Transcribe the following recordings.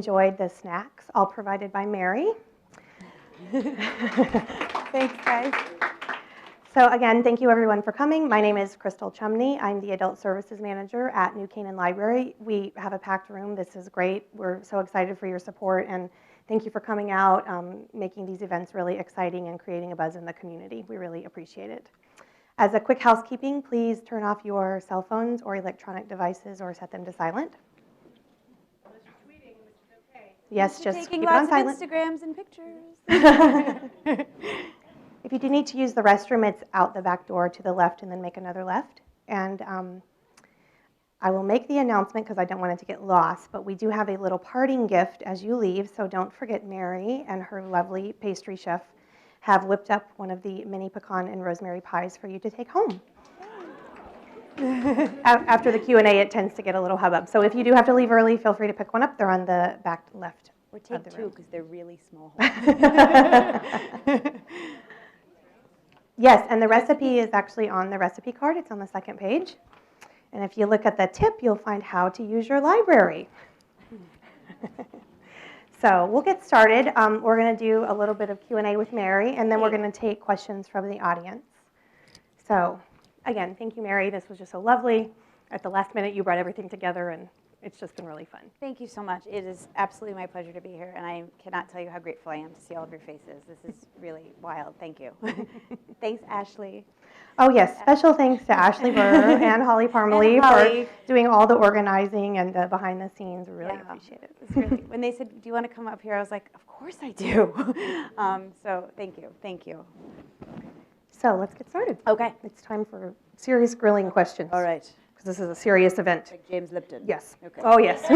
Enjoyed the snacks, all provided by Mary. Thanks, guys. So again, thank you everyone for coming. My name is Crystal Chumney. I'm the Adult Services Manager at New Canaan Library. We have a packed room. This is great. We're so excited for your support, and thank you for coming out, making these events really exciting and creating a buzz in the community. We really appreciate it. As a quick housekeeping, please turn off your cell phones or electronic devices or set them to silent. Yes, just keep it on silent. Taking lots of Instagrams and pictures. If you do need to use the restroom, it's out the back door to the left and then make another left. And I will make the announcement because I don't want it to get lost, but we do have a little parting gift as you leave, so don't forget Mary and her lovely pastry chef have whipped up one of the mini pecan and rosemary pies for you to take home. After the Q&A, it tends to get a little hubbub. So if you do have to leave early, feel free to pick one up. They're on the back left. Or take two because they're really small. Yes, and the recipe is actually on the recipe card. It's on the second page. And if you look at the tip, you'll find how to use your library. So we'll get started. We're going to do a little bit of Q&A with Mary, and then we're going to take questions from the audience. So again, thank you, Mary. This was just so lovely. At the last minute, you brought everything together, and it's just been really fun. Thank you so much. It is absolutely my pleasure to be here, and I cannot tell you how grateful I am to see all of your faces. This is really wild. Thank you. Thanks, Ashley. Oh, yes. Special thanks to Ashley Burr and Holly Parmalee for doing all the organizing and the behind the scenes. We really appreciate it. It's really, when they said, do you want to come up here, I was like, of course I do. So thank you. Thank you. So let's get started. Okay. It's time for serious grilling questions. All right. Because this is a serious event. Like James Lipton. Yes. Okay. Oh, yes.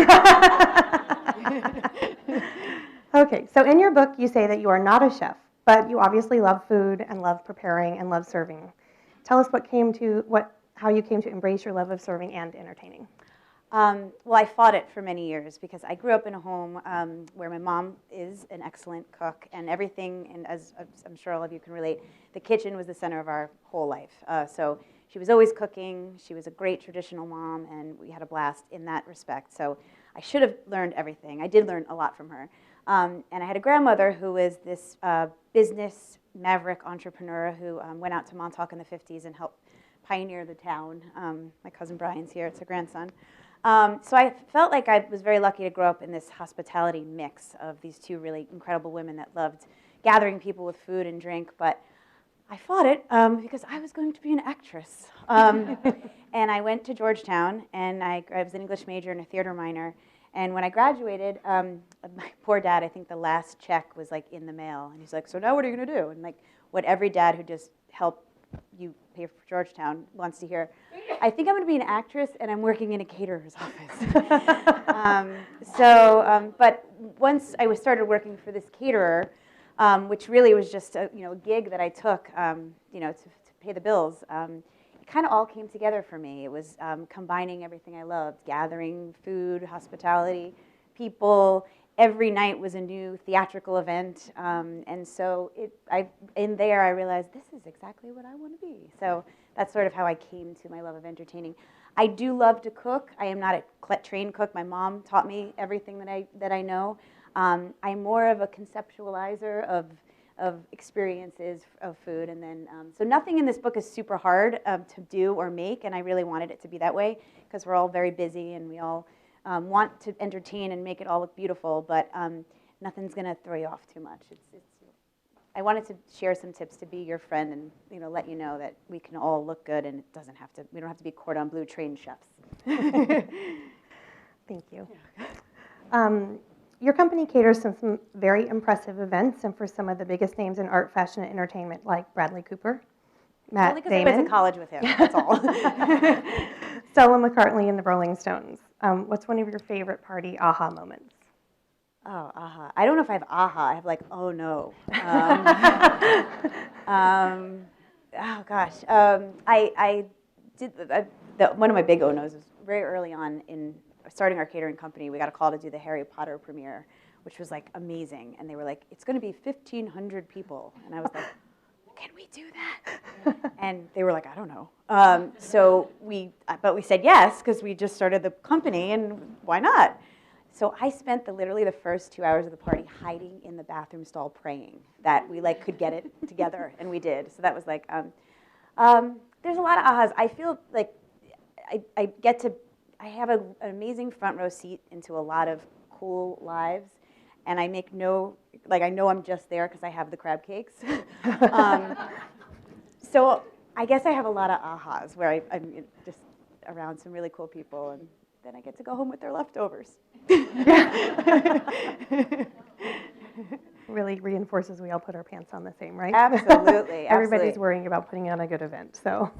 Okay, so in your book, you say that you are not a chef, but you obviously love food and love preparing and love serving. Tell us how you came to embrace your love of serving and entertaining. Well, I fought it for many years because I grew up in a home where my mom is an excellent cook, and everything, and as I'm sure all of you can relate, the kitchen was the center of our whole life. So she was always cooking. She was a great traditional mom, and we had a blast in that respect. So I should have learned everything. I did learn a lot from her. And I had a grandmother who was this business maverick entrepreneur who went out to Montauk in the 50s and helped pioneer the town. My cousin Brian's here. It's her grandson. So I felt like I was very lucky to grow up in this hospitality mix of these two really incredible women that loved gathering people with food and drink. But I fought it because I was going to be an actress. And I went to Georgetown, and I was an English major and a theater minor. And when I graduated, my poor dad, I think the last check was like in the mail. And he's like, so now what are you going to do? And like what every dad who just helped you pay for Georgetown wants to hear, I think I'm going to be an actress, and I'm working in a caterer's office. But once I started working for this caterer, which really was just a gig that I took to pay the bills, it kind of all came together for me. It was combining everything I loved, gathering food, hospitality, people. Every night was a new theatrical event, and so in there I realized this is exactly what I want to be. So that's sort of how I came to my love of entertaining. I do love to cook. I am not a trained cook. My mom taught me everything that I know. I'm more of a conceptualizer of experiences of food, and then so nothing in this book is super hard to do or make, and I really wanted it to be that way because we're all very busy and we all want to entertain and make it all look beautiful, but nothing's going to throw you off too much. I wanted to share some tips to be your friend and let you know that we can all look good, and we don't have to be cordon bleu trained chefs. Thank you. Your company caters some very impressive events, and for some of the biggest names in art, fashion, and entertainment, like Bradley Cooper, Matt Damon. Only because I went to college with him, that's all. Stella McCartney and the Rolling Stones. What's one of your favorite party aha moments? Oh, aha. I don't know if I have aha. I have like, oh no. Oh gosh. I did, one of my big oh no's was very early on in starting our catering company. We got a call to do the Harry Potter premiere, which was like amazing. And they were like, it's going to be 1,500 people. And I was like, can we do that? And they were like, I don't know. But we said yes, because we just started the company, and why not? So I spent literally the first 2 hours of the party hiding in the bathroom stall praying that we like could get it together, and we did. So that was like, there's a lot of ahas. I feel like I have an amazing front row seat into a lot of cool lives, and I make I know I'm just there because I have the crab cakes. So I guess I have a lot of ahas where I'm just around some really cool people, and then I get to go home with their leftovers. Really reinforces we all put our pants on the same, right? Absolutely. Everybody's worrying about putting on a good event, so.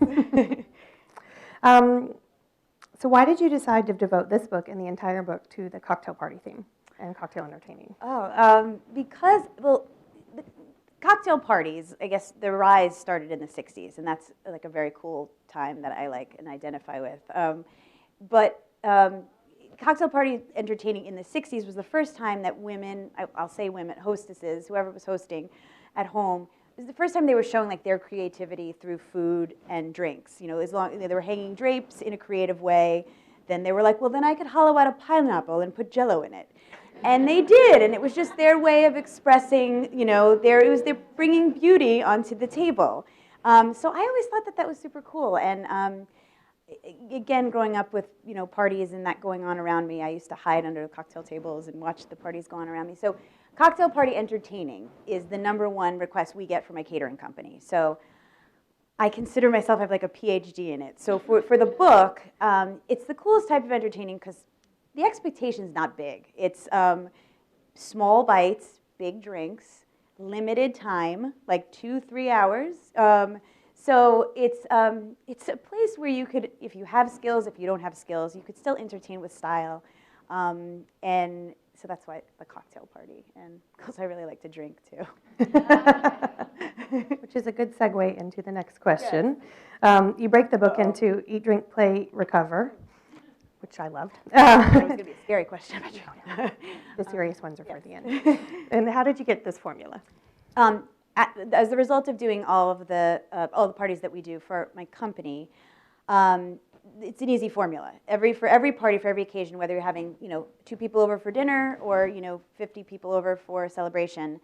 So why did you decide to devote this book and the entire book to the cocktail party theme and cocktail entertaining? Because, well, the cocktail parties, I guess the rise started in the 60s, and that's like a very cool time that I like and identify with. But cocktail party entertaining in the 60s was the first time that women, I'll say women, hostesses, whoever was hosting at home, it was the first time they were showing like their creativity through food and drinks. You know, as long they were hanging drapes in a creative way, then they were like, well, then I could hollow out a pineapple and put Jell-O in it. And they did, and it was just their way of expressing, you know, they're bringing beauty onto the table. So I always thought that was super cool. And again, growing up with, you know, parties and that going on around me, I used to hide under the cocktail tables and watch the parties go on around me. So cocktail party entertaining is the #1 request we get from my catering company. So I consider myself, I have like a PhD in it. So for the book, it's the coolest type of entertaining because the expectation's not big. It's small bites, big drinks, limited time, like 2-3 hours. So it's a place where you could, if you have skills, if you don't have skills, you could still entertain with style. And so that's why the cocktail party, and because I really like to drink too. Which is a good segue into the next question. You break the book into Eat, Drink, Play, Recover, which I loved. That was going to be a scary question. The serious ones are for the end. And how did you get this formula? As a result of doing all the parties that we do for my company, it's an easy formula. For every party, for every occasion, whether you're having 2 people over for dinner or 50 people over for a celebration,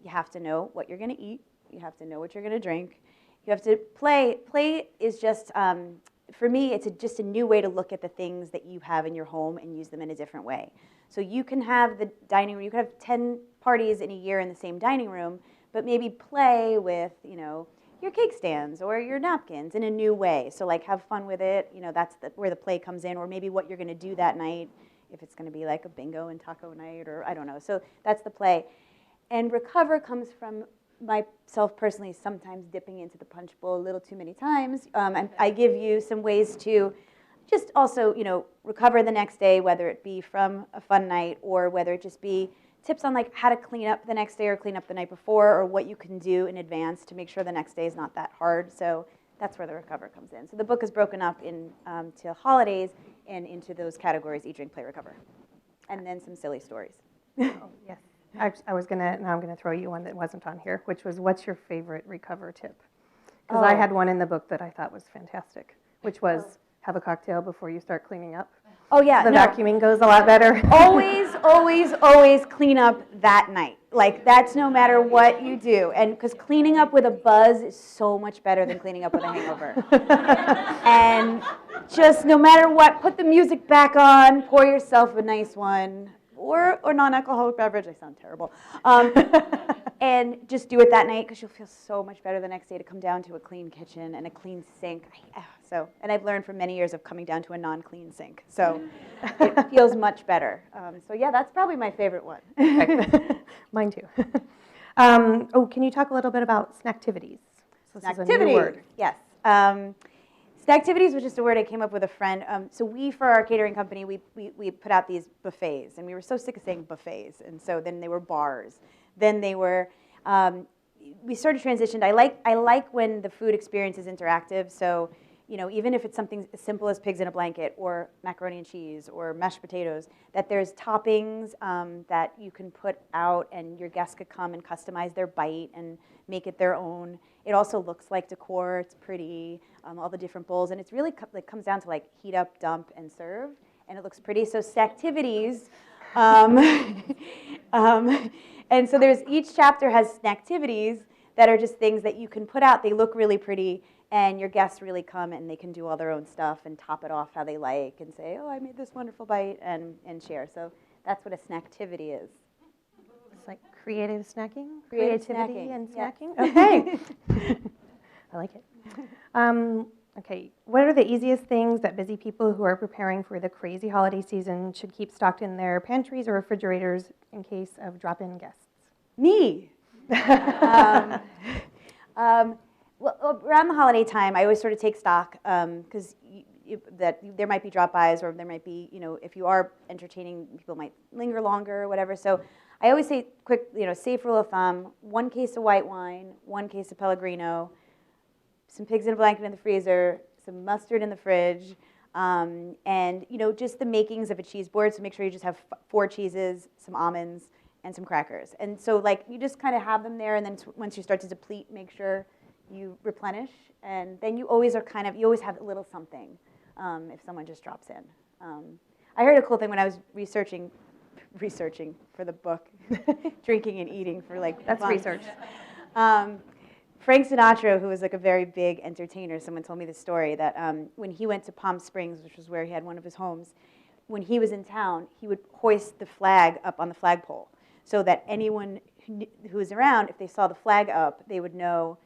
you have to know what you're going to eat. You have to know what you're going to drink. You have to play. Play is just, for me, it's just a new way to look at the things that you have in your home and use them in a different way. So you can have the dining room. You can have 10 parties in a year in the same dining room, but maybe play with, your cake stands or your napkins in a new way. So like have fun with it. That's where the play comes in, or maybe what you're going to do that night, if it's going to be like a bingo and taco night, or I don't know. So that's the play. And recover comes from myself personally sometimes dipping into the punch bowl a little too many times. I give you some ways to just also, recover the next day, whether it be from a fun night or whether it just be tips on like how to clean up the next day or clean up the night before, or what you can do in advance to make sure the next day is not that hard. So that's where the recover comes in. So the book is broken up to holidays and into those categories: eat, drink, play, recover, and then some silly stories. Oh, yes. Now I'm gonna throw you one that wasn't on here, which was, what's your favorite recover tip? Because I had one in the book that I thought was fantastic, which was have a cocktail before you start cleaning up. Oh yeah, the vacuuming goes a lot better. always clean up that night. Like that's no matter what you do, and because cleaning up with a buzz is so much better than cleaning up with a hangover. And just no matter what, put the music back on, pour yourself a nice one. Or non-alcoholic beverage. I sound terrible. And just do it that night because you'll feel so much better the next day to come down to a clean kitchen and a clean sink. And I've learned from many years of coming down to a non-clean sink. So it feels much better. So yeah, that's probably my favorite one. Mine too. Can you talk a little bit about snacktivities? So this is a new word. Yes. Snacktivities was just a word I came up with a friend. So for our catering company, we put out these buffets, and we were so sick of saying buffets, and so then they were bars. Then they were, we sort of transitioned. I like when the food experience is interactive, so even if it's something as simple as pigs in a blanket or macaroni and cheese or mashed potatoes, that there's toppings that you can put out, and your guests could come and customize their bite and make it their own. It also looks like decor. It's pretty, all the different bowls, and it's really comes down to like heat up, dump, and serve, and it looks pretty. So Snacktivities Um, and so each chapter has activities that are just things that you can put out. They look really pretty, and your guests really come and they can do all their own stuff and top it off how they like and say, oh, I made this wonderful bite, and share. So that's what a snacktivity is. It's like creative snacking? Creative Creativity snacking, and yes. snacking? Okay. I like it. Okay, what are the easiest things that busy people who are preparing for the crazy holiday season should keep stocked in their pantries or refrigerators in case of drop-in guests? Me. Well, around the holiday time, I always sort of take stock because there might be drop-bys, or there might be, if you are entertaining, people might linger longer or whatever. So I always say, quick, safe rule of thumb: 1 case of white wine, 1 case of Pellegrino, some pigs in a blanket in the freezer, some mustard in the fridge, and just the makings of a cheese board. So make sure you just have 4 cheeses, some almonds, and some crackers. And so you just kind of have them there, and then once you start to deplete, make sure you replenish, and then you always have a little something if someone just drops in. I heard a cool thing when I was researching for the book, drinking and eating for That's fun. research. Frank Sinatra, who was a very big entertainer, someone told me the story that when he went to Palm Springs, which was where he had one of his homes, when he was in town, he would hoist the flag up on the flagpole so that anyone who was around, if they saw the flag up, they would know,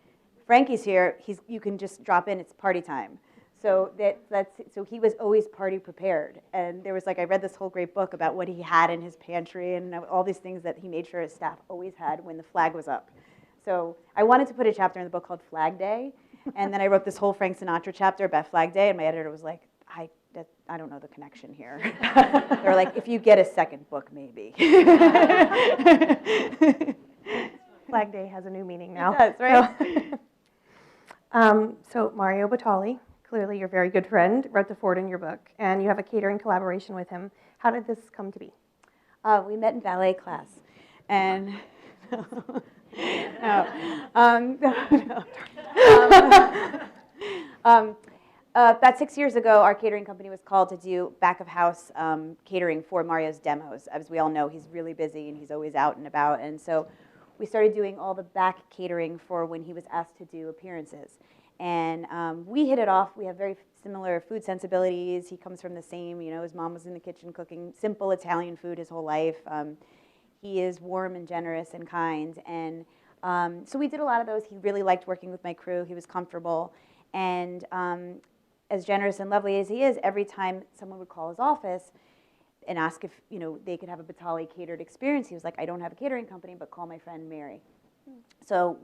Frankie's here, you can just drop in, it's party time. So so he was always party prepared. And there was I read this whole great book about what he had in his pantry and all these things that he made sure his staff always had when the flag was up. So I wanted to put a chapter in the book called Flag Day, and then I wrote this whole Frank Sinatra chapter about Flag Day, and my editor was like, I don't know the connection here. They were like, if you get a second book, maybe. Flag Day has a new meaning now. It does, right? So Mario Batali, clearly your very good friend, wrote the foreword in your book, and you have a catering collaboration with him. How did this come to be? We met in ballet class, and about 6 years ago, our catering company was called to do back-of-house catering for Mario's demos. As we all know, he's really busy and he's always out and about, and so we started doing all the back catering for when he was asked to do appearances. And we hit it off. We have very similar food sensibilities. He comes from the same, his mom was in the kitchen cooking simple Italian food his whole life. He is warm and generous and kind. And so we did a lot of those. He really liked working with my crew. He was comfortable. And as generous and lovely as he is, every time someone would call his office and ask if they could have a Batali catered experience, he was like, I don't have a catering company, but call my friend Mary. So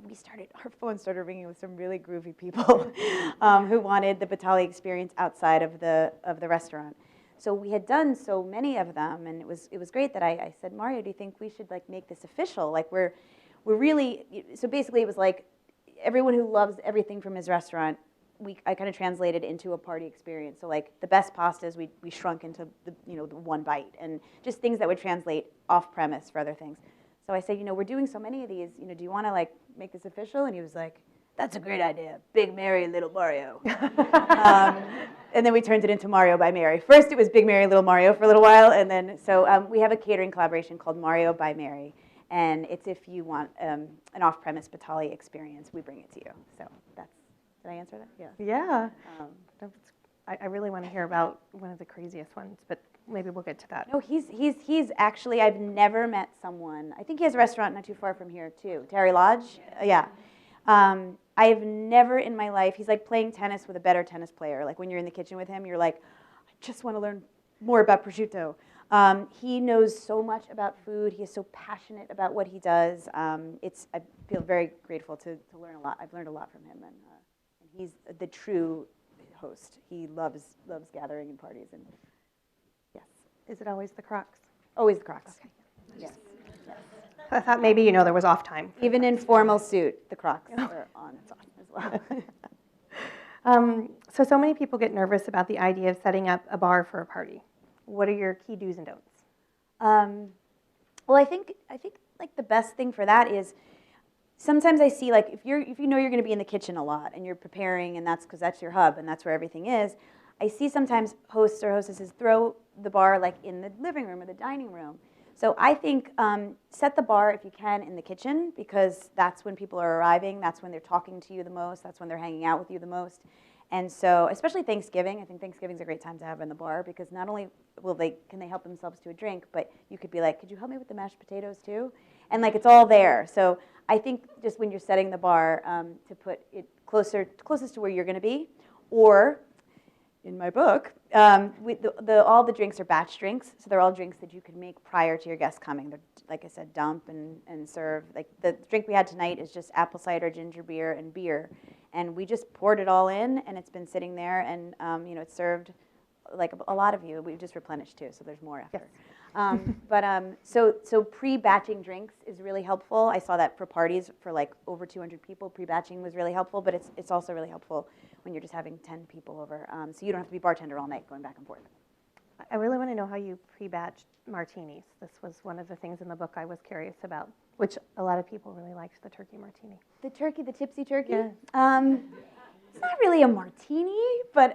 our phone started ringing with some really groovy people who wanted the Batali experience outside of the restaurant. So we had done so many of them, and it was great that I said, Mario, do you think we should make this official? We're really, so basically it was like everyone who loves everything from his restaurant, I kind of translated into a party experience. So the best pastas we shrunk into the one bite, and just things that would translate off premise for other things. So I said, we're doing so many of these, do you want to make this official? And he was like, that's a great idea. Big Mary, Little Mario. And then we turned it into Mario by Mary. First it was Big Mary, Little Mario for a little while, and then so we have a catering collaboration called Mario by Mary, and it's if you want an off-premise Batali experience, we bring it to you. So did I answer that? Yeah. Yeah. I really want to hear about one of the craziest ones, but maybe we'll get to that. No, he's actually, I've never met someone, I think he has a restaurant not too far from here too, Terry Lodge, yeah. I've never in my life, he's like playing tennis with a better tennis player. When you're in the kitchen with him, you're like, I just want to learn more about prosciutto. He knows so much about food. He is so passionate about what he does. I feel very grateful to learn a lot. I've learned a lot from him, and he's the true host. He loves gathering and parties, and yes. Is it always the Crocs? Always the Crocs. Okay. Yes. I thought maybe there was off time. Even in formal suit, the Crocs are on as well. So many people get nervous about the idea of setting up a bar for a party. What are your key do's and don'ts? Well, I think the best thing for that is sometimes I see if you know you're going to be in the kitchen a lot and you're preparing, and that's because that's your hub and that's where everything is. I see sometimes hosts or hostesses throw the bar like in the living room or the dining room. So I think set the bar if you can in the kitchen, because that's when people are arriving, that's when they're talking to you the most, that's when they're hanging out with you the most. And so, especially Thanksgiving, I think Thanksgiving's a great time to have in the bar, because not only can they help themselves to a drink, but you could be like, could you help me with the mashed potatoes too? And like, it's all there. So I think just when you're setting the bar, to put it closest to where you're going to be, or in my book, all the drinks are batch drinks, so they're all drinks that you can make prior to your guests coming. They're, like I said, dump and serve. Like the drink we had tonight is just apple cider, ginger beer, and beer. And we just poured it all in, and it's been sitting there, and it's served like a lot of you. We've just replenished too, so there's more after. Yes. So pre-batching drinks is really helpful. I saw that for parties for like over 200 people, pre-batching was really helpful, but it's also really helpful when you're just having 10 people over, so you don't have to be bartender all night going back and forth. I really want to know how you pre-batched martinis. This was one of the things in the book I was curious about, which a lot of people really liked, the turkey martini. The tipsy turkey? Yes. It's not really a martini, but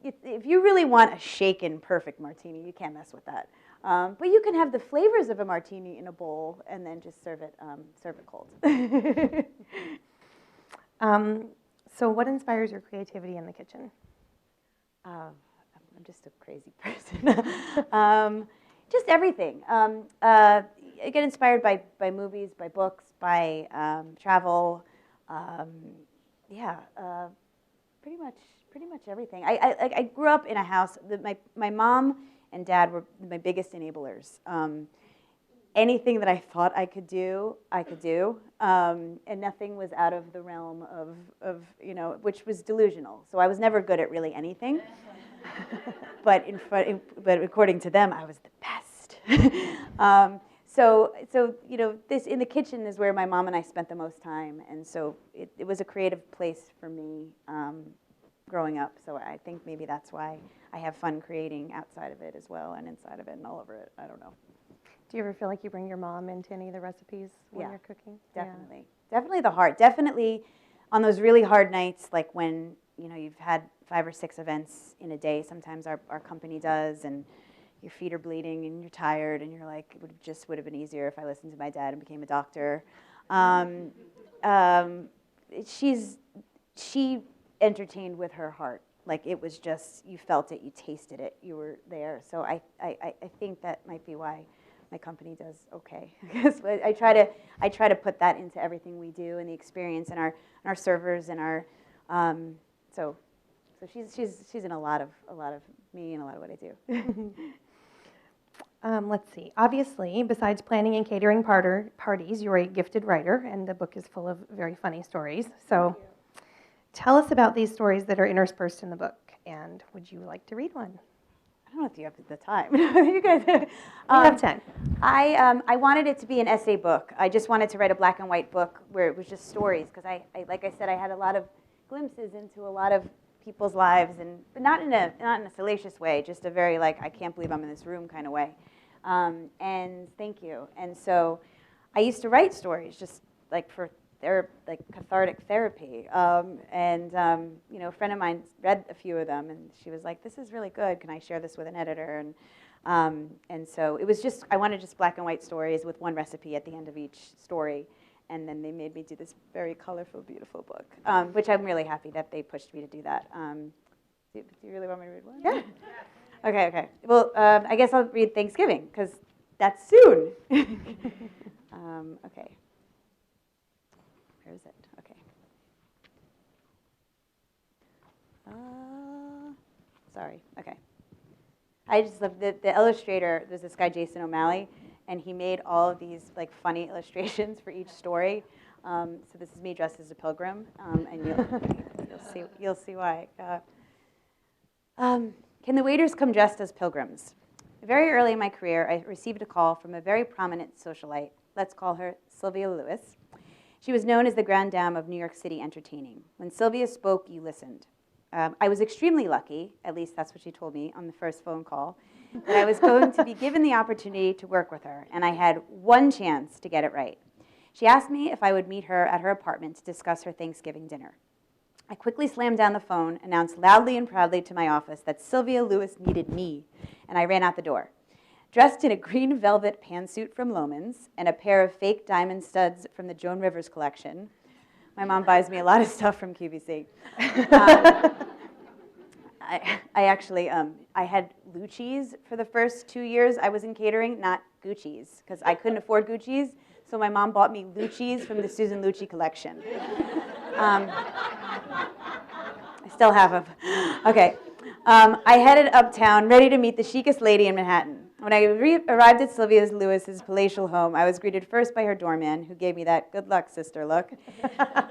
if you really want a shaken perfect martini, you can't mess with that. But you can have the flavors of a martini in a bowl and then just serve it cold. So what inspires your creativity in the kitchen? I'm just a crazy person. Just everything. I get inspired by movies, by books, by travel. Pretty much everything. I grew up in a house that my mom and dad were my biggest enablers. Anything that I thought I could do, and nothing was out of the realm of which was delusional. So I was never good at really anything. but according to them, I was the best. So this in the kitchen is where my mom and I spent the most time, and so it was a creative place for me growing up. So I think maybe that's why I have fun creating outside of it as well, and inside of it, and all over it. I don't know. Do you ever feel like you bring your mom into any of the recipes when you're cooking? Definitely. Yeah. Definitely the heart. Definitely on those really hard nights, like when you've had 5 or 6 events in a day. Sometimes our company does, and your feet are bleeding and you're tired, and you're like, it would have been easier if I listened to my dad and became a doctor. She entertained with her heart. Like, it was just, you felt it, you tasted it, you were there. So I think that might be why my company does okay. I try to put that into everything we do, and the experience, and our servers, and our so she's in a lot of me and a lot of what I do. Let's see. Obviously, besides planning and catering parties, you're a gifted writer, and the book is full of very funny stories. So tell us about these stories that are interspersed in the book, and would you like to read one? I don't know if you have the time. You guys, we have 10. I wanted it to be an essay book. I just wanted to write a black and white book where it was just stories, because I like I said, I had a lot of glimpses into a lot of people's lives, but not in a salacious way, just a very like, I can't believe I'm in this room kind of way. And thank you. And so I used to write stories just like for cathartic therapy. A friend of mine read a few of them, and she was like, this is really good. Can I share this with an editor? And so it was just, I wanted just black and white stories with one recipe at the end of each story. And then they made me do this very colorful, beautiful book, which I'm really happy that they pushed me to do that. Do you really want me to read one? Yeah. Okay. Well, I guess I'll read Thanksgiving, because that's soon. Okay. Where is it? Okay. Sorry. Okay. I just love the illustrator. There's this guy, Jason O'Malley, and he made all of these like funny illustrations for each story. So this is me dressed as a pilgrim, and you'll see why. Can the waiters come dressed as pilgrims? Very early in my career, I received a call from a very prominent socialite. Let's call her Sylvia Lewis. She was known as the Grande Dame of New York City entertaining. When Sylvia spoke, you listened. I was extremely lucky, at least that's what she told me on the first phone call, that I was going to be given the opportunity to work with her, and I had one chance to get it right. She asked me if I would meet her at her apartment to discuss her Thanksgiving dinner. I quickly slammed down the phone, announced loudly and proudly to my office that Sylvia Lewis needed me, and I ran out the door. Dressed in a green velvet pantsuit from Loehmann's and a pair of fake diamond studs from the Joan Rivers collection. My mom buys me a lot of stuff from QVC. I had Lucci's for the first 2 years I was in catering, not Gucci's, because I couldn't afford Gucci's, so my mom bought me Lucci's from the Susan Lucci collection. I still have them. Okay. I headed uptown, ready to meet the chicest lady in Manhattan. When I arrived at Sylvia Lewis's palatial home, I was greeted first by her doorman, who gave me that good luck, sister look,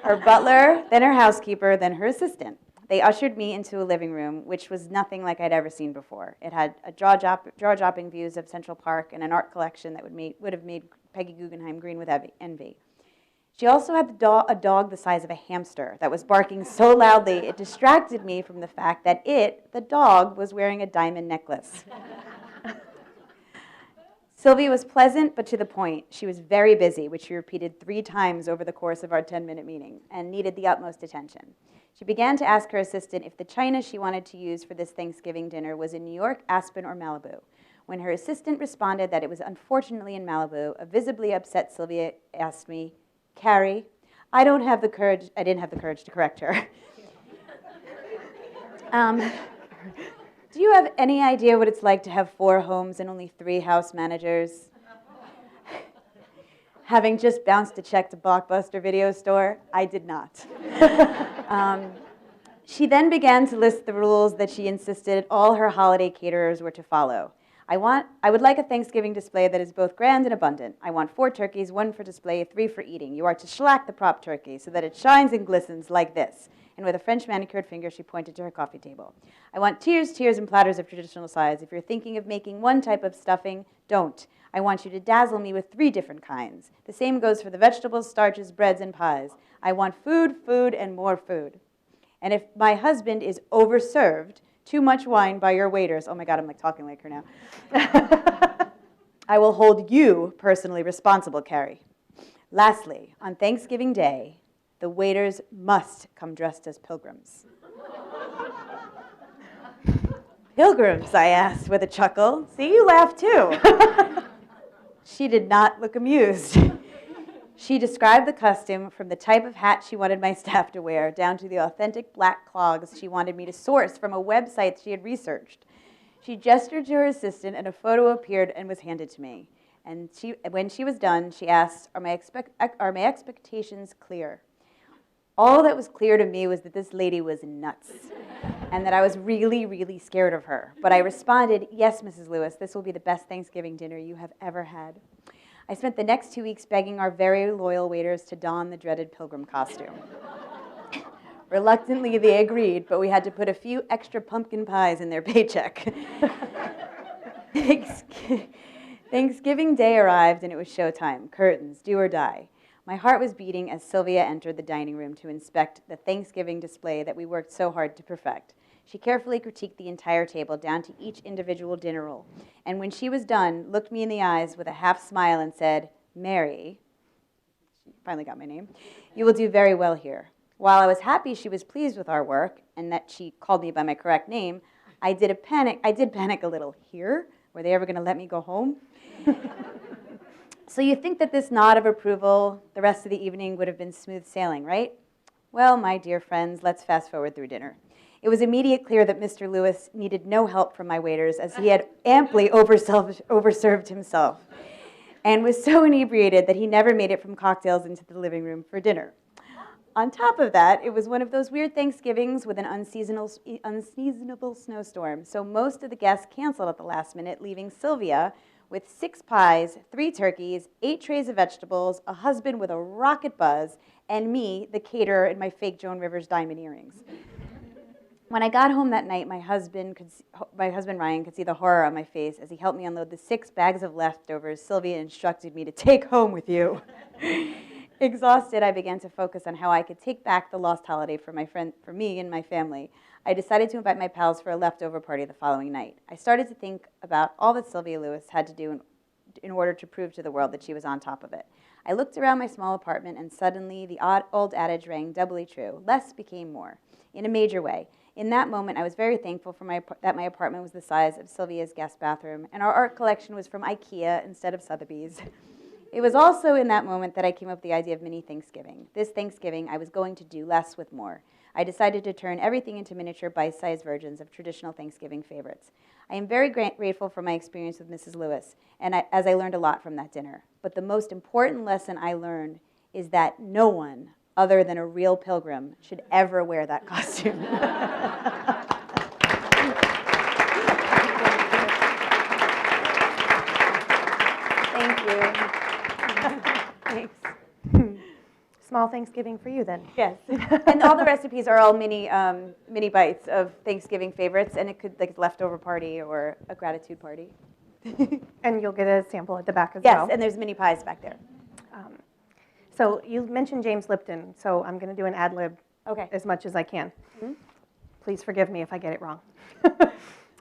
her butler, then her housekeeper, then her assistant. They ushered me into a living room, which was nothing like I'd ever seen before. It had a jaw-dropping views of Central Park and an art collection that would have made Peggy Guggenheim green with envy. She also had a dog the size of a hamster that was barking so loudly it distracted me from the fact that the dog, was wearing a diamond necklace. Sylvia was pleasant, but to the point. She was very busy, which she repeated 3 times over the course of our 10-minute meeting, and needed the utmost attention. She began to ask her assistant if the china she wanted to use for this Thanksgiving dinner was in New York, Aspen, or Malibu. When her assistant responded that it was unfortunately in Malibu, a visibly upset Sylvia asked me, "Carrie, I didn't have the courage to correct her. Do you have any idea what it's like to have 4 homes and only 3 house managers?" Having just bounced a check to Blockbuster Video Store, I did not. She then began to list the rules that she insisted all her holiday caterers were to follow. I would like a Thanksgiving display that is both grand and abundant. I want 4 turkeys, 1 for display, 3 for eating. You are to shellac the prop turkey so that it shines and glistens like this. And with a French manicured finger, she pointed to her coffee table. I want tiers, and platters of traditional size. If you're thinking of making one type of stuffing, don't. I want you to dazzle me with 3 different kinds. The same goes for the vegetables, starches, breads, and pies. I want food, food, and more food. And if my husband is overserved, too much wine by your waiters. Oh my God, I'm like talking like her now. I will hold you personally responsible, Carrie. Lastly, on Thanksgiving Day, the waiters must come dressed as pilgrims. Pilgrims, I asked with a chuckle. See, you laughed too. She did not look amused. She described the costume from the type of hat she wanted my staff to wear down to the authentic black clogs she wanted me to source from a website she had researched. She gestured to her assistant and a photo appeared and was handed to me. And when she was done, she asked, are my expectations clear? All that was clear to me was that this lady was nuts and that I was really, really scared of her. But I responded, yes, Mrs. Lewis, this will be the best Thanksgiving dinner you have ever had. I spent the next 2 weeks begging our very loyal waiters to don the dreaded pilgrim costume. Reluctantly, they agreed, but we had to put a few extra pumpkin pies in their paycheck. Thanksgiving Day arrived, and it was showtime. Curtains, do or die. My heart was beating as Sylvia entered the dining room to inspect the Thanksgiving display that we worked so hard to perfect. She carefully critiqued the entire table down to each individual dinner roll, and when she was done, looked me in the eyes with a half smile and said, "Mary," she finally got my name, "you will do very well here." While I was happy she was pleased with our work and that she called me by my correct name, I did panic a little. Here? Were they ever going to let me go home? So you think that this nod of approval, the rest of the evening would have been smooth sailing, right? Well, my dear friends, let's fast forward through dinner. It was immediately clear that Mr. Lewis needed no help from my waiters, as he had amply overserved himself and was so inebriated that he never made it from cocktails into the living room for dinner. On top of that, it was one of those weird Thanksgivings with an unseasonable snowstorm, so most of the guests canceled at the last minute, leaving Sylvia with 6 pies, 3 turkeys, 8 trays of vegetables, a husband with a rocket buzz, and me, the caterer, in my fake Joan Rivers diamond earrings. When I got home that night, my husband Ryan could see the horror on my face as he helped me unload the 6 bags of leftovers Sylvia instructed me to take home with you. Exhausted, I began to focus on how I could take back the lost holiday for me and my family. I decided to invite my pals for a leftover party the following night. I started to think about all that Sylvia Lewis had to do in order to prove to the world that she was on top of it. I looked around my small apartment, and suddenly the old adage rang doubly true. Less became more, in a major way. In that moment, I was very thankful for that my apartment was the size of Sylvia's guest bathroom, and our art collection was from IKEA instead of Sotheby's. It was also in that moment that I came up with the idea of mini Thanksgiving. This Thanksgiving, I was going to do less with more. I decided to turn everything into miniature bite-sized versions of traditional Thanksgiving favorites. I am very grateful for my experience with Mrs. Lewis, and as I learned a lot from that dinner. But the most important lesson I learned is that no one other than a real pilgrim should ever wear that costume. Thank you. Thanks. Small Thanksgiving for you then. Yes, and all the recipes are all mini bites of Thanksgiving favorites, and it could like a leftover party or a gratitude party. And you'll get a sample at the back as Yes, well. and there's mini pies back there. So you mentioned James Lipton, so I'm going to do an ad lib Okay. as much as I can. Mm-hmm. Please forgive me if I get it wrong.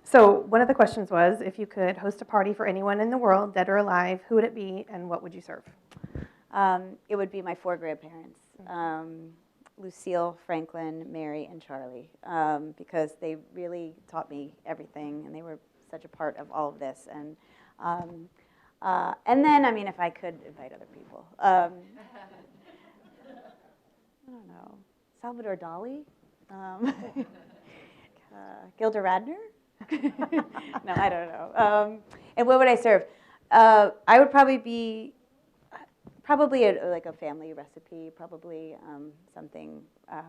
So one of the questions was, if you could host a party for anyone in the world, dead or alive, who would it be and what would you serve? It would be my 4 grandparents, Lucille, Franklin, Mary, and Charlie, because they really taught me everything, and they were such a part of all of this. And then, I mean, if I could invite other people. I don't know. Salvador Dali? Gilda Radner? No, I don't know. And what would I serve? I would probably be like a family recipe, probably something,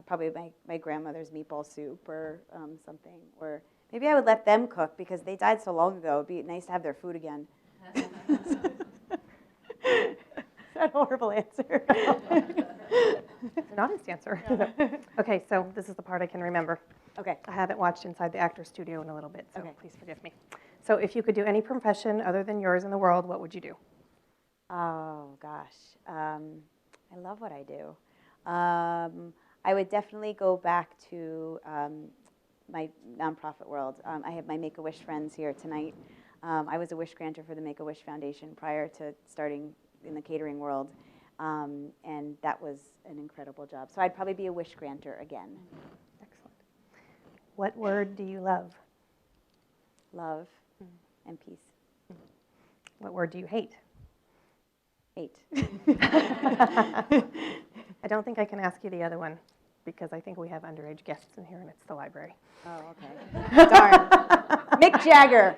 probably my grandmother's meatball soup or something. Or maybe I would let them cook because they died so long ago. It'd be nice to have their food again. Is that a horrible answer? It's an honest answer. Okay, so this is the part I can remember. Okay. I haven't watched Inside the Actors Studio in a little bit, so Okay. please forgive me. So if you could do any profession other than yours in the world, what would you do? Oh, gosh. I love what I do. I would definitely go back to my nonprofit world. I have my Make-A-Wish friends here tonight. I was a wish granter for the Make-A-Wish Foundation prior to starting in the catering world, and that was an incredible job. So I'd probably be a wish granter again. Excellent. What word do you love? Love and peace. What word do you hate? Hate. I don't think I can ask you the other one because I think we have underage guests in here and it's the library. Oh, okay. Darn. Mick Jagger.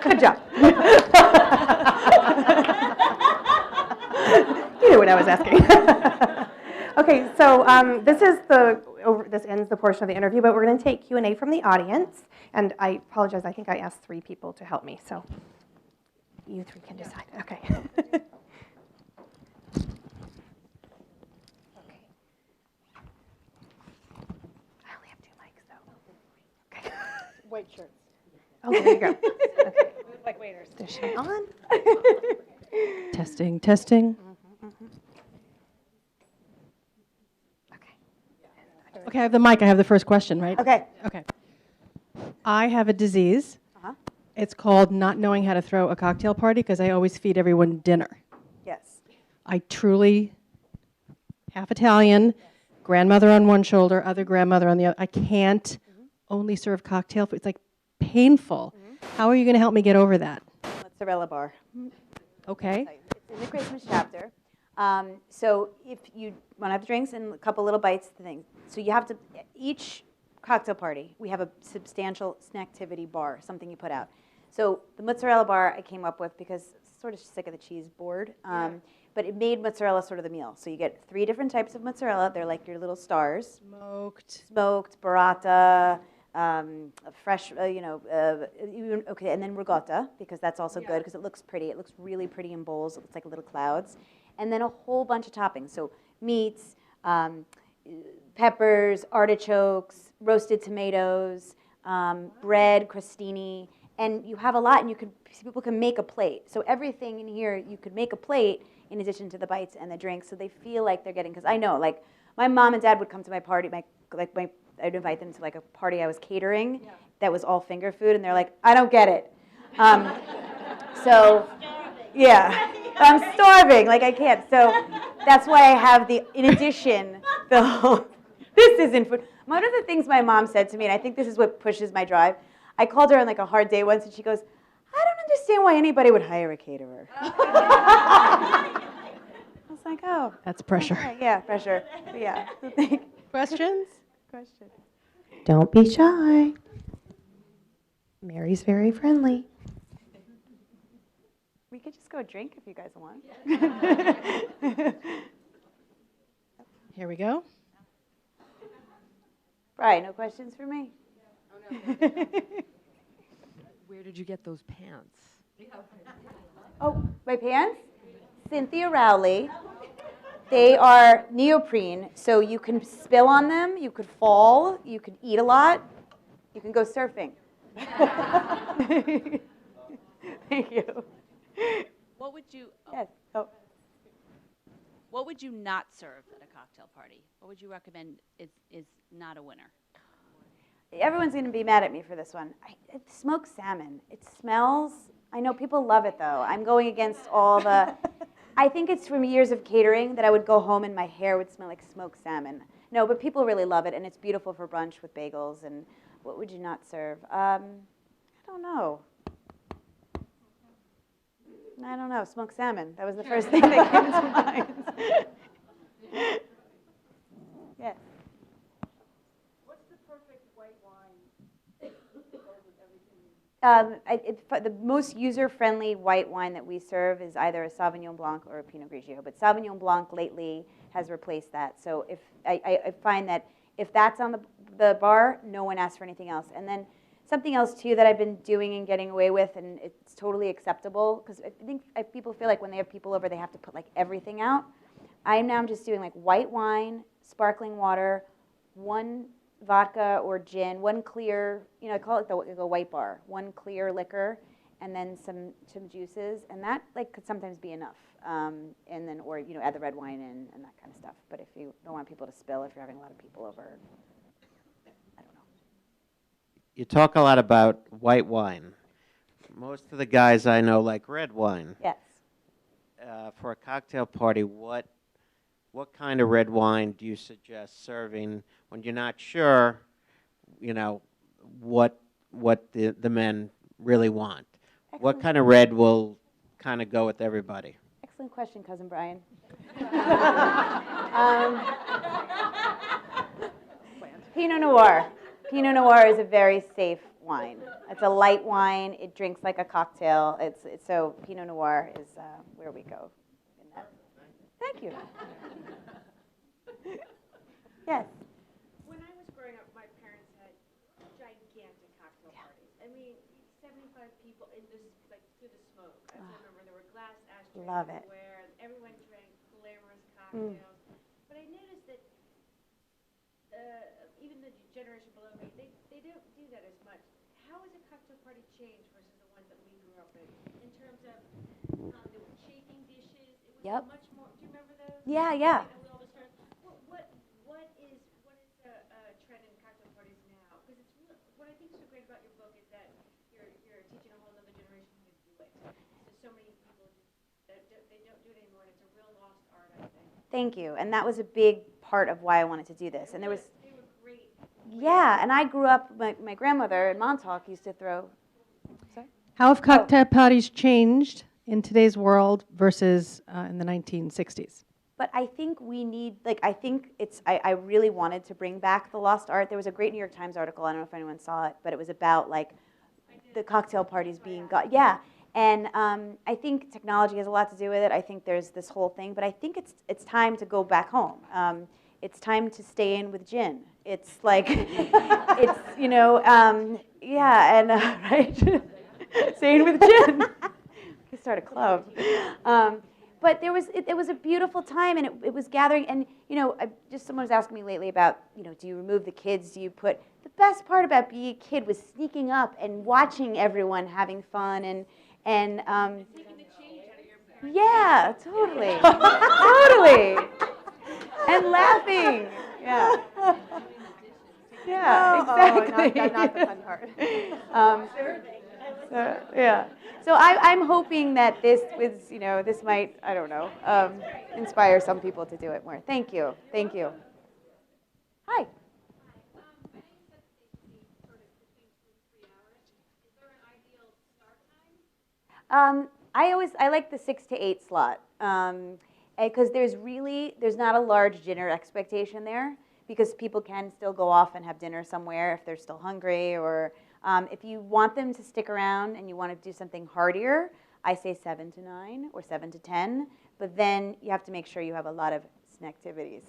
Good job. You knew what I was asking. Okay, so this ends the portion of the interview, but we're going to take Q&A from the audience. And I apologize, I think I asked 3 people to help me, so you 3 can decide. Okay. Okay. I only have 2 mics, though. Okay. White shirts. Oh, there you go. Okay. Like waiters. Is she on? Testing, testing. Okay. Okay, I have the mic. I have the first question, right? Okay. Okay. I have a disease. Uh-huh. It's called not knowing how to throw a cocktail party because I always feed everyone dinner. Yes. I truly, half Italian, grandmother on one shoulder, other grandmother on the other. I can't only serve cocktail food. It's like painful. How are you going to help me get over that? Mozzarella bar. Okay. It's in the Christmas chapter. So if you want to have drinks and a couple little bites, the thing. So you have to, each cocktail party, we have a substantial snacktivity bar, something you put out. So the mozzarella bar I came up with because sort of sick of the cheese board, but it made mozzarella sort of the meal. So you get 3 different types of mozzarella. They're like your little stars. Smoked, burrata, fresh, okay, and then ricotta, because that's also good because it looks pretty. It looks really pretty in bowls. It looks like little clouds. And then a whole bunch of toppings. So meats, peppers, artichokes, roasted tomatoes, bread, crostini, and you have a lot, and people can make a plate. So everything in here, you could make a plate in addition to the bites and the drinks, so they feel like they're getting, because I know, like, my mom and dad would come to my party, I'd invite them to like a party I was catering, that was all finger food, and they're like, I don't get it. So, yeah, I'm starving, like I can't. So that's why I have in addition, this isn't food. One of the things my mom said to me, and I think this is what pushes my drive, I called her on like a hard day once, and she goes, I don't understand why anybody would hire a caterer. I was like, oh. That's pressure. Okay, yeah, pressure. But yeah. Questions? Question. Don't be shy. Mary's very friendly. We could just go drink if you guys want. Here we go. Brian, no questions for me? Where did you get those pants? Oh, my pants? Cynthia Rowley. They are neoprene, so you can spill on them, you could fall, you could eat a lot, you can go surfing. Thank you. What would you Yes. Oh. What would you not serve at a cocktail party? What would you recommend is not a winner? Everyone's going to be mad at me for this one. Smoked salmon. It smells. I know people love it, though. I'm going against all the... I think it's from years of catering that I would go home and my hair would smell like smoked salmon. No, but people really love it, and it's beautiful for brunch with bagels. And what would you not serve? I don't know. I don't know. Smoked salmon. That was the first thing that came to mind. Yes. The most user-friendly white wine that we serve is either a Sauvignon Blanc or a Pinot Grigio. But Sauvignon Blanc lately has replaced that. So if I find that if that's on the bar, no one asks for anything else. And then something else too that I've been doing and getting away with, and it's totally acceptable because I think people feel like when they have people over, they have to put like everything out. I'm just doing like white wine, sparkling water, one vodka or gin, one clear, I call it the white bar, one clear liquor, and then some juices, and that could sometimes be enough. And then, or add the red wine in and that kind of stuff. But if you don't want people to spill, if you're having a lot of people over, I don't know. You talk a lot about white wine. Most of the guys I know like red wine. Yes. For a cocktail party, what kind of red wine do you suggest serving when you're not sure, what the men really want? Excellent. What kind of red will kind of go with everybody? Excellent question, Cousin Brian. Pinot Noir. Pinot Noir is a very safe wine. It's a light wine. It drinks like a cocktail. So Pinot Noir is where we go in that. Thank you. Yes. When I was growing up, my parents had gigantic cocktail parties. I mean, 75 people in this, like, through the smoke. I remember there were glass ashtrays Love it. everywhere. Everyone drank glamorous cocktails. But I noticed that even the generation below me, they don't do that as much. How has a cocktail party changed versus the ones that we grew up in terms of there were chafing dishes? It was Yep. much more. Do you remember those? Yeah. With all the stars. What is a trend in cocktail parties now? Because it's really, what I think is so great about your book is that you're teaching a whole other generation how to do it. So many people they don't do it anymore, and it's a real lost art, I think. Thank you. And that was a big part of why I wanted to do this. And there was. They were great. Yeah, and I grew up. My grandmother in Montauk used to throw. Sorry. How have cocktail parties changed in today's world versus in the 1960s? But I think we need, I really wanted to bring back the lost art. There was a great New York Times article, I don't know if anyone saw it, but it was about the cocktail parties being, yeah. And I think technology has a lot to do with it. I think there's this whole thing, but I think it's time to go back home. It's time to stay in with gin. It's like, it's, yeah, and, right? Stay in with gin. We can start a club. But it was a beautiful time, and it was gathering. And someone was asking me lately about, do you remove the kids? Do you put the best part about being a kid was sneaking up and watching everyone having fun and taking the change out of your parents. Yeah, totally, totally, and laughing. Yeah. Yeah, Oh, exactly. not the fun part. Yeah. So I'm hoping that this was, this might, I don't know, inspire some people to do it more. Thank you. Thank you. Hi. I like the 6 to 8 slot, because there's not a large dinner expectation there, because people can still go off and have dinner somewhere if they're still hungry, or if you want them to stick around and you want to do something heartier, I say 7 to 9 or 7 to 10, but then you have to make sure you have a lot of snacktivities,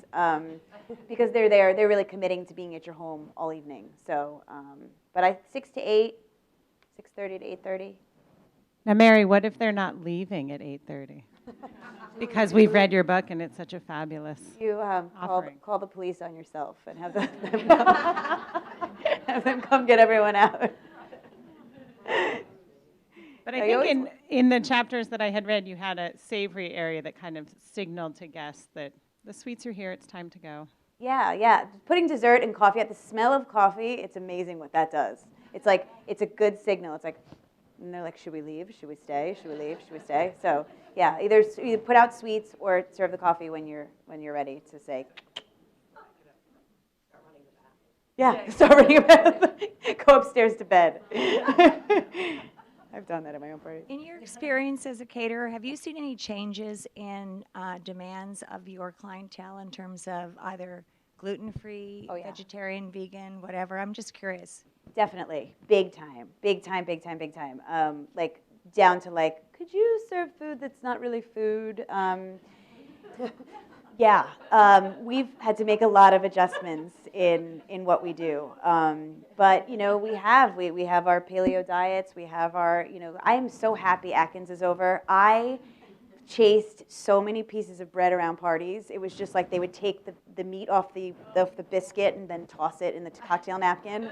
because they're really committing to being at your home all evening. So, but 6 to 8, 6:30 to 8:30. Now, Mary, what if they're not leaving at 8:30? Because we've read your book and it's such a fabulous You offering. call the police on yourself and have them, have them come get everyone out. But I think in the chapters that I had read, you had a savory area that kind of signaled to guests that the sweets are here, it's time to go. Yeah. Putting dessert and coffee, at the smell of coffee, it's amazing what that does. It's like, it's a good signal. It's like, and they're like, should we leave? Should we stay? Should we leave? Should we stay? So yeah, either put out sweets or serve the coffee when you're ready to say. Yeah, start running about. Go upstairs to bed. I've done that at my own parties. In your experience as a caterer, have you seen any changes in demands of your clientele in terms of either gluten-free, vegetarian, vegan, whatever? I'm just curious. Definitely, big time. Like down to like, could you serve food that's not really food? Yeah, we've had to make a lot of adjustments in what we do. But we have our paleo diets. We have our I am so happy Atkins is over. I chased so many pieces of bread around parties. It was just like they would take the meat off the biscuit and then toss it in the cocktail napkin.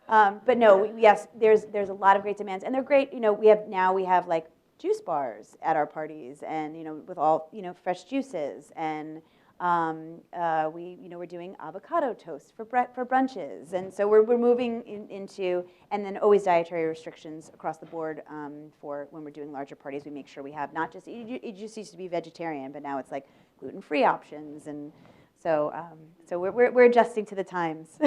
But no, yes, there's a lot of great demands, and they're great. We have like juice bars at our parties, and with all fresh juices, and we're doing avocado toast for brunches, and so we're moving into, and then always dietary restrictions across the board for when we're doing larger parties. We make sure we have not just it just used to be vegetarian, but now it's like gluten-free options, and so we're adjusting to the times.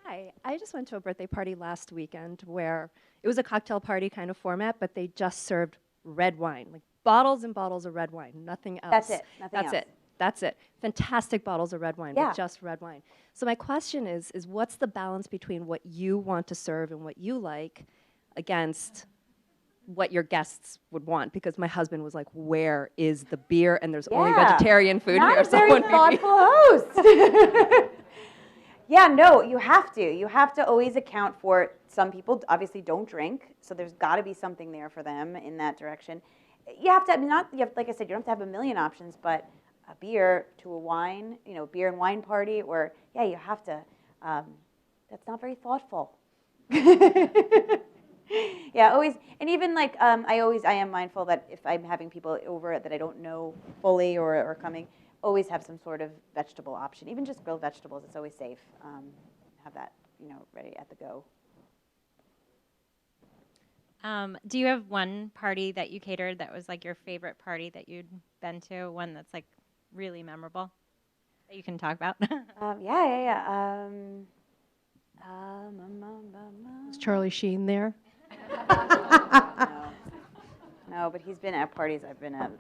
Hi, I just went to a birthday party last weekend where it was a cocktail party kind of format, but they just served red wine, like bottles and bottles of red wine, nothing else. That's it, nothing else. That's it. Fantastic bottles of red wine, Yeah. but just red wine. So my question is what's the balance between what you want to serve and what you like against what your guests would want? Because my husband was like, where is the beer? And there's only vegetarian food Not here. a very thoughtful host. Yeah, no, you have to. You have to always account for, some people obviously don't drink, so there's got to be something there for them in that direction. You have to, like I said, you don't have to have a million options, but a beer to a wine, beer and wine party, or, yeah, you have to, that's not very thoughtful. Yeah, always, and even like, I am mindful that if I'm having people over that I don't know fully or coming, always have some sort of vegetable option, even just grilled vegetables. It's always safe. Have that, ready at the go. Do you have one party that you catered that was like your favorite party that you'd been to? One that's like really memorable that you can talk about? Yeah. Was Charlie Sheen there? No, but he's been at parties I've been at.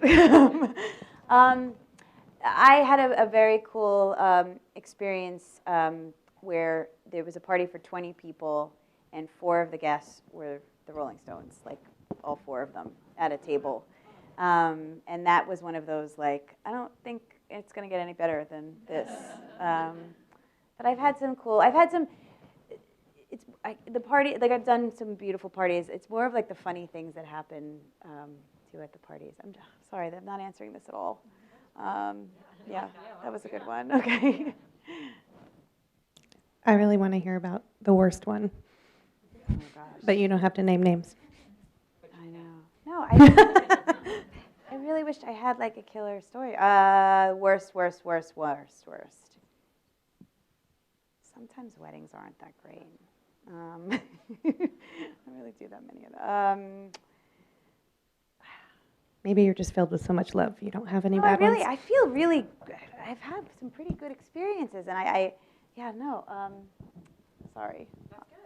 I had a very cool experience where there was a party for 20 people, and 4 of the guests were the Rolling Stones, like all 4 of them at a table. And that was one of those, like, I don't think it's going to get any better than this. But I've had some, the party, like I've done some beautiful parties. It's more of like the funny things that happen too at the parties. I'm sorry that I'm not answering this at all. Yeah, that was a good one. Okay. I really want to hear about the worst one. Oh gosh. But you don't have to name names. I know. No, I really wish I had like a killer story. Worst. Sometimes weddings aren't that great. I don't really do that many of them. Maybe you're just filled with so much love. You don't have any No, bad ones. I feel really, I've had some pretty good experiences, and sorry.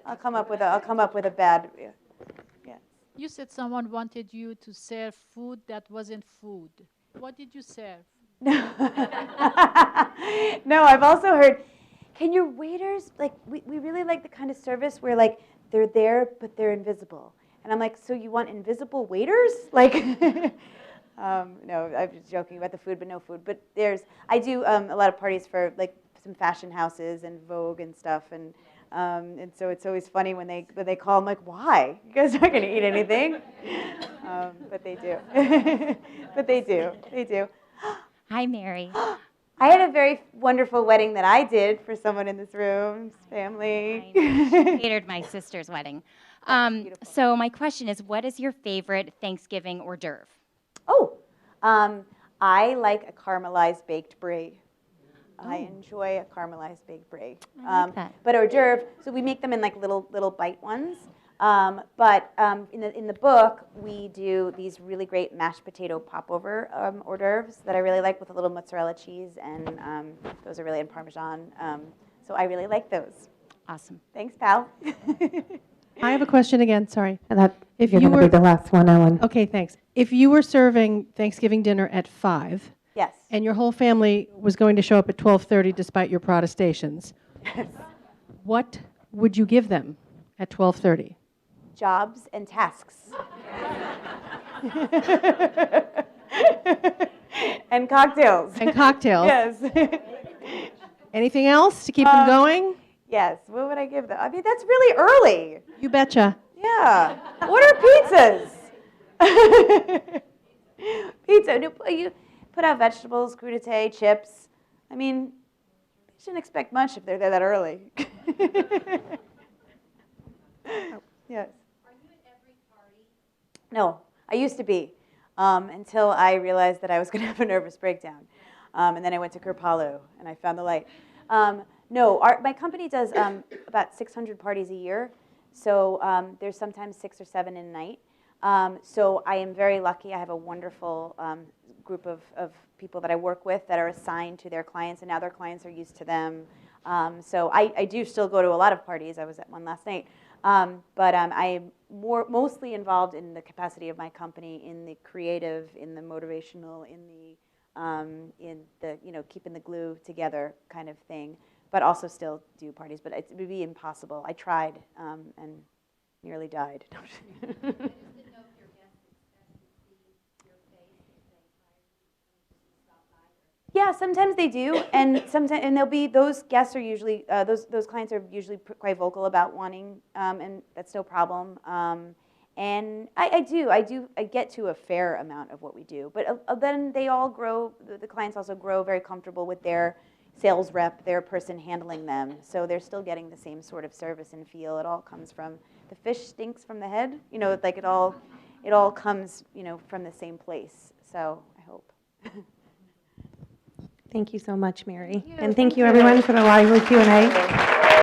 I'll come up with a bad, yeah. You said someone wanted you to serve food that wasn't food. What did you serve? No, I've also heard, can your waiters, like, we really like the kind of service where, like, they're there, but they're invisible. And I'm like, so you want invisible waiters? Like, no, I'm just joking about the food, but no food. But I do a lot of parties for, like, some fashion houses and Vogue and stuff. And so it's always funny when they call. I'm like, why? You guys aren't going to eat anything. But they do. But they do. Hi, Mary. I had a very wonderful wedding that I did for someone in this room, family. I catered my sister's wedding. So my question is, what is your favorite Thanksgiving hors d'oeuvre? Oh, I like a caramelized baked brie. I enjoy a caramelized baked brie. I like that. But hors d'oeuvre, so we make them in like little bite ones. But in the book, we do these really great mashed potato popover hors d'oeuvres that I really like with a little mozzarella cheese, and those are really in Parmesan. So I really like those. Awesome. Thanks, pal. I have a question again, sorry. If you're going to be the last one, Ellen. Okay, thanks. If you were serving Thanksgiving dinner at 5, Yes. and your whole family was going to show up at 12:30 despite your protestations, what would you give them at 12:30? Jobs and tasks. And cocktails. And cocktails. Yes. Anything else to keep them going? Yes. What would I give them? I mean, that's really early. You betcha. Yeah. Order pizzas. Pizza. You put out vegetables, crudité, chips. I mean, you shouldn't expect much if they're there that early. Yes. Are you at every party? No, I used to be, until I realized that I was going to have a nervous breakdown. And then I went to Kripalu, and I found the light. No, my company does about 600 parties a year, so there's sometimes 6 or 7 in a night. So I am very lucky. I have a wonderful group of people that I work with that are assigned to their clients, and now their clients are used to them. So I do still go to a lot of parties. I was at one last night. But I am mostly involved in the capacity of my company, in the creative, in the motivational, in the keeping the glue together kind of thing. But also still do parties. But it would be impossible. I tried and nearly died. Yeah, sometimes they do, and they'll be, those guests are usually those clients are usually quite vocal about wanting, and that's no problem. And I get to a fair amount of what we do, but then they all grow. The clients also grow very comfortable with their sales rep, their person handling them, so they're still getting the same sort of service and feel. It all comes from the fish stinks from the head, like it all comes from the same place. So I hope. Thank you so much, Mary. And thank you, everyone, for the lively Q&A.